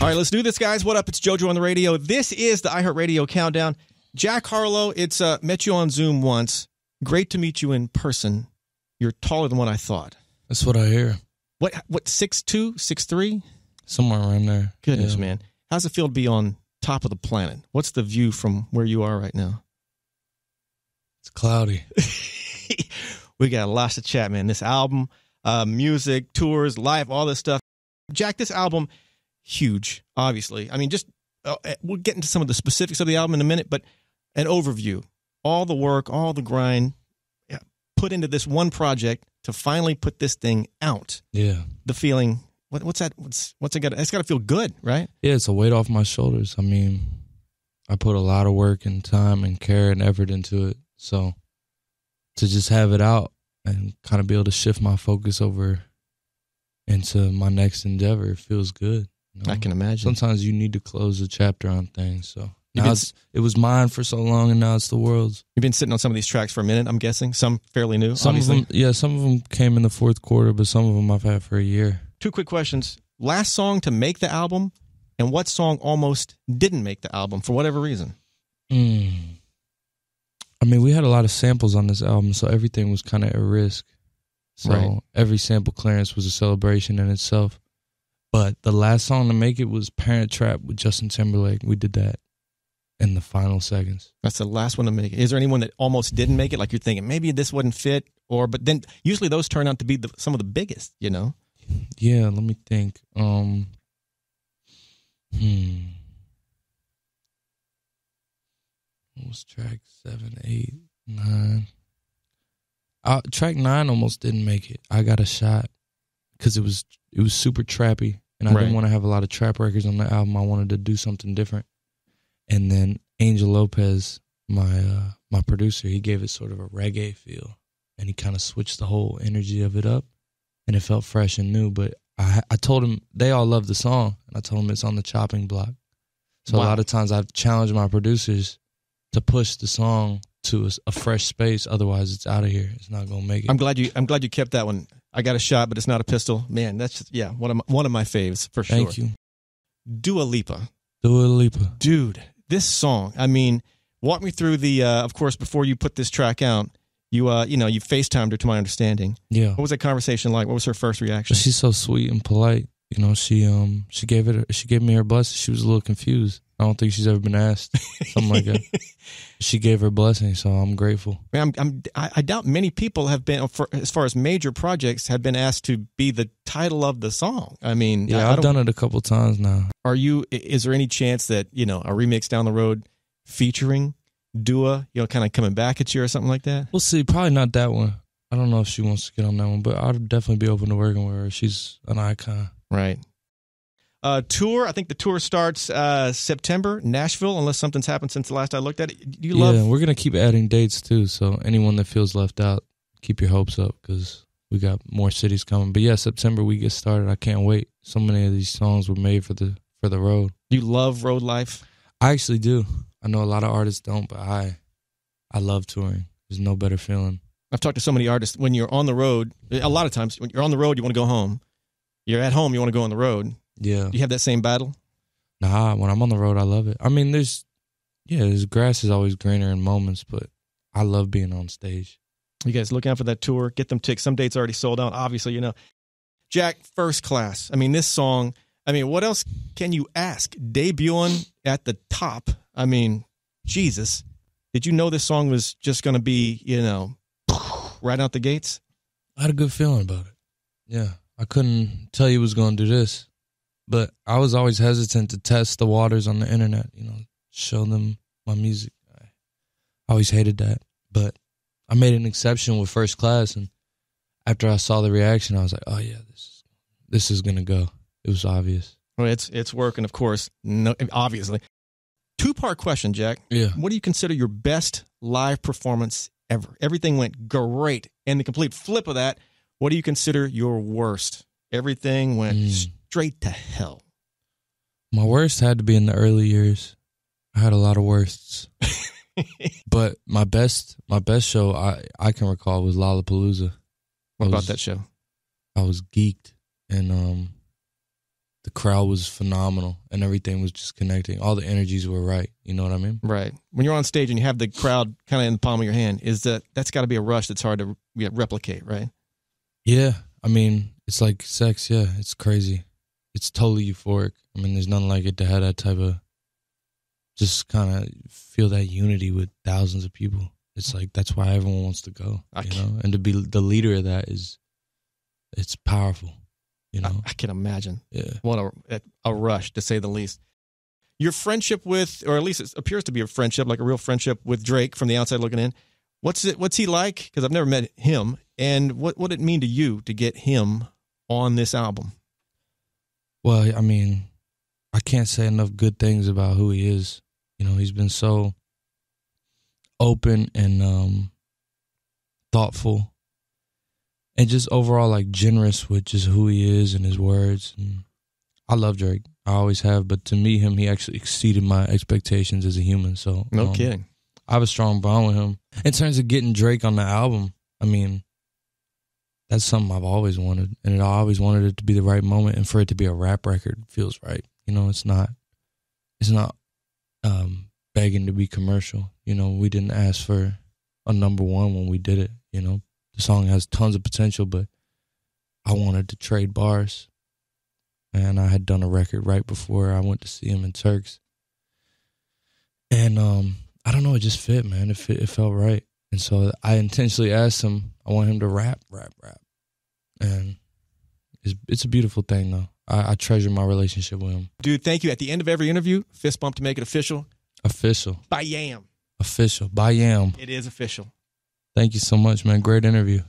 right, let's do this, guys. What up? It's JoJo on the radio. This is the iHeartRadio Countdown. Jack Harlow, it's met you on Zoom once. Great to meet you in person. You're taller than what I thought. That's what I hear. What 6'2", 6'3"? Somewhere around there. Goodness, man. How's it feel to be on top of the planet? What's the view from where you are right now? It's cloudy. We got lots to chat, man. This album, music, tours, life, all this stuff. Jack, this album, huge, obviously. I mean, just we'll get into some of the specifics of the album in a minute, but an overview. All the work, all the grind put into this one project to finally put this thing out. Yeah. The feeling, what's that? What's it got? It's got to feel good, right? Yeah, it's a weight off my shoulders. I mean, I put a lot of work and time and care and effort into it. So to just have it out and kind of be able to shift my focus over into my next endeavor, it feels good. You know? I can imagine. Sometimes you need to close a chapter on things. So now it was mine for so long, and now it's the world's. You've been sitting on some of these tracks for a minute, I'm guessing. Some fairly new, some obviously. Some of them came in the fourth quarter, but some of them I've had for a year. 2 quick questions. Last song to make the album, and what song almost didn't make the album for whatever reason? I mean, we had a lot of samples on this album, so everything was kind of at risk. So every sample clearance was a celebration in itself. But the last song to make it was Parent Trap with Justin Timberlake. We did that in the final seconds. That's the last one to make it. Is there anyone that almost didn't make it? Like you're thinking, maybe this wouldn't fit? But then usually those turn out to be some of the biggest, you know? Yeah, let me think. What was track 7, 8, 9? Track 9 almost didn't make it. I Got a Shot because it was super trappy, and I didn't want to have a lot of trap records on the album. I wanted to do something different. And then Angel Lopez, my producer, he gave it sort of a reggae feel, and he kind of switched the whole energy of it up, and it felt fresh and new. But I told him, they all love the song, and I told him it's on the chopping block. So a lot of times I've challenged my producers to push the song to a fresh space. Otherwise, it's out of here. It's not gonna make it. I'm glad you kept that one. I Got a Shot, but it's not a pistol. Man, that's just, one of my faves for sure. Thank you. Dua Lipa. Dude, this song. I mean, walk me through the. Of course, before you put this track out, you FaceTimed her, to my understanding. Yeah. What was that conversation like? What was her first reaction? She's so sweet and polite. You know, she gave me her blessing. She was a little confused. I don't think she's ever been asked something like that. She gave her blessing, so I'm grateful. I doubt many people have been, as far as major projects, have been asked to be the title of the song. I mean, yeah, I've done it a couple times now. Is there any chance that, a remix down the road featuring Dua, kind of coming back at you or something like that? We'll see. Probably not that one. I don't know if she wants to get on that one, but I'd definitely be open to working with her. She's an icon. Right. Tour, I think the tour starts September, Nashville, unless something's happened since the last I looked at it. We're going to keep adding dates too, so anyone that feels left out, keep your hopes up because we got more cities coming. But yeah, September we get started. I can't wait. So many of these songs were made for the road. You love road life? I actually do. I know a lot of artists don't, but I love touring. There's no better feeling. I've talked to so many artists. When you're on the road, a lot of times when you're on the road, you want to go home. You're at home, you want to go on the road. Yeah. Do you have that same battle? Nah, when I'm on the road, I love it. I mean, there's grass is always greener in moments, but I love being on stage. You guys look out for that tour. Get them tickets. Some dates already sold out, obviously, Jack, First Class. I mean, this song, what else can you ask? Debuting at the top. I mean, Jesus. Did you know this song was just going to be, right out the gates? I had a good feeling about it. Yeah. I couldn't tell you it was going to do this. But I was always hesitant to test the waters on the internet, show them my music. I always hated that. But I made an exception with First Class, and after I saw the reaction, I was like, oh, yeah, this is going to go. It was obvious. Well, it's working, of course, obviously. 2-part question, Jack. Yeah. What do you consider your best live performance ever? Everything went great. And the complete flip of that, what do you consider your worst? Everything went straight to hell. My worst had to be in the early years. I had a lot of worsts. But my best show I can recall was Lollapalooza. What about that show? I was geeked, and the crowd was phenomenal and everything was just connecting. All the energies were right. You know what I mean? Right. When you're on stage and you have the crowd kind of in the palm of your hand, that's got to be a rush that's hard to replicate, right? Yeah. I mean, it's like sex. Yeah. It's crazy. It's totally euphoric. I mean, there's nothing like it to have that type of, just kind of feel that unity with thousands of people. It's like, that's why everyone wants to go, you know? And to be the leader of that it's powerful, you know? I can imagine. Yeah. What a rush, to say the least. Your friendship with, or at least it appears to be a friendship, like a real friendship with Drake from the outside looking in. What's he like? Because I've never met him. And what did it mean to you to get him on this album? Well, I mean, I can't say enough good things about who he is. You know, he's been so open and thoughtful and just overall like generous with just who he is and his words. And I love Drake. I always have. But to meet him, he actually exceeded my expectations as a human. So no kidding. I have a strong bond with him. In terms of getting Drake on the album, I mean, that's something I've always wanted. And I always wanted it to be the right moment. And for it to be a rap record feels right. You know, it's not begging to be commercial. You know, we didn't ask for a number one when we did it. You know, the song has tons of potential, but I wanted to trade bars. And I had done a record right before I went to see him in Turks. And I don't know, it just fit, man. It felt right. And so I intentionally asked him, I want him to rap. And it's a beautiful thing, though. I treasure my relationship with him. Dude, thank you. At the end of every interview, fist bump to make it official. Official. By Yam. Official. By Yam. It is official. Thank you so much, man. Great interview.